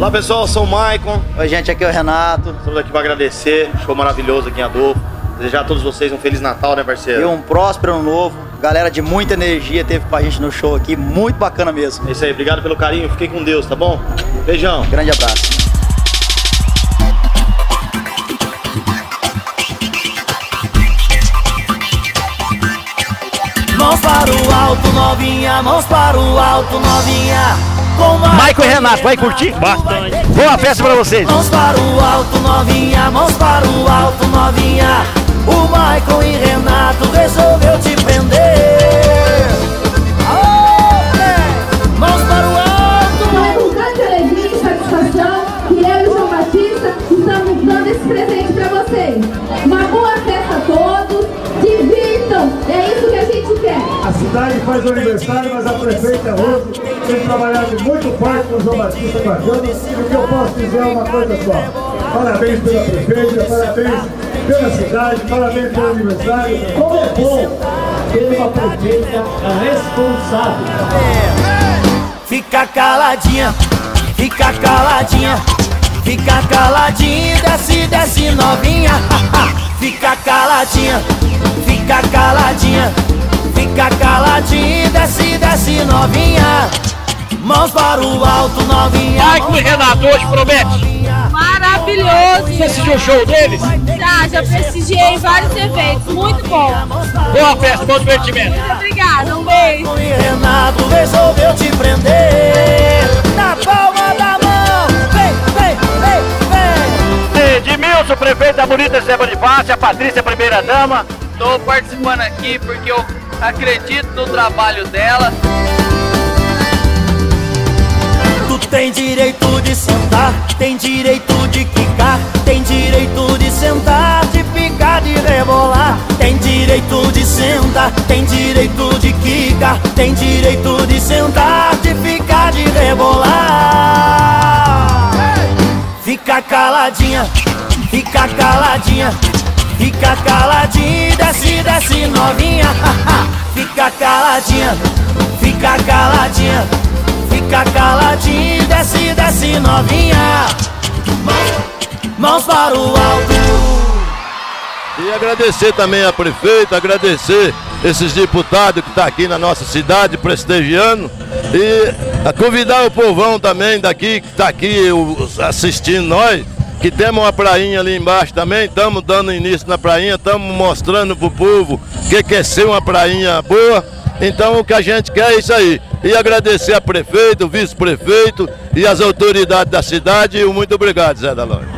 Olá pessoal, eu sou o Maicon. Oi gente, aqui é o Renato. Estamos aqui para agradecer, show maravilhoso aqui em Adolfo. Desejar a todos vocês um Feliz Natal, né parceiro? E um próspero ano novo. Galera de muita energia teve com a gente no show aqui, muito bacana mesmo. É isso aí, obrigado pelo carinho, fiquem com Deus, tá bom? Beijão. Grande abraço. Mãos para o alto, novinha, mãos para o alto, novinha. Maicon e Renato, vai curtir? Bastante. Boa festa pra vocês. Mãos para o alto, novinha, mãos para o alto, novinha. O Maicon e Renato resolveu te prender. Mãos para o alto. É com grande alegria e satisfação que eu e o João Batista estamos dando esse presente pra vocês. Uma boa festa a todos, divirtam, é isso que a gente quer. A cidade faz o aniversário, mas a prefeita hoje tem trabalhado muito forte com o João Batista Guardiano. E o que eu posso dizer é uma coisa só. Parabéns pela prefeita, parabéns pela cidade, parabéns pelo aniversário. Como é bom ter uma prefeita responsável. Fica caladinha, fica caladinha, fica caladinha, desce, desce novinha. Fica caladinha, fica caladinha, fica caladinha, desce, desce novinha. Mãos para o alto, novinha. Maicon e Renato, hoje promete. Maravilhoso! Você assistiu o show deles? Já prestigiei vários eventos, muito bom. Boa festa, bom divertimento. Muito obrigada, um beijo. E Renato resolveu te prender. Na palma da mão, vem, vem, vem, vem. Edmilson, prefeito da bonita Esteban de Fácil, a Patrícia, primeira dama. Estou participando aqui porque eu acredito no trabalho dela. Tu tem direito de sentar, tem direito de quicar, tem direito de sentar, de ficar, de rebolar. Tem direito de sentar, tem direito de quicar, tem direito de sentar, de ficar, de rebolar. Fica caladinha, fica caladinha, fica caladinha, desce, desce novinha. Fica caladinha, fica caladinha, fica caladinha, desce, desce novinha. Mãos para o alto. E agradecer também a prefeita, agradecer esses deputados que estão aqui na nossa cidade prestigiando. E convidar o povão também daqui, que está aqui assistindo nós, que temos uma prainha ali embaixo também, estamos dando início na prainha, estamos mostrando para o povo o que é ser uma prainha boa. Então o que a gente quer é isso aí. E agradecer a prefeito, o vice-prefeito e as autoridades da cidade. E muito obrigado, Zé da Loja.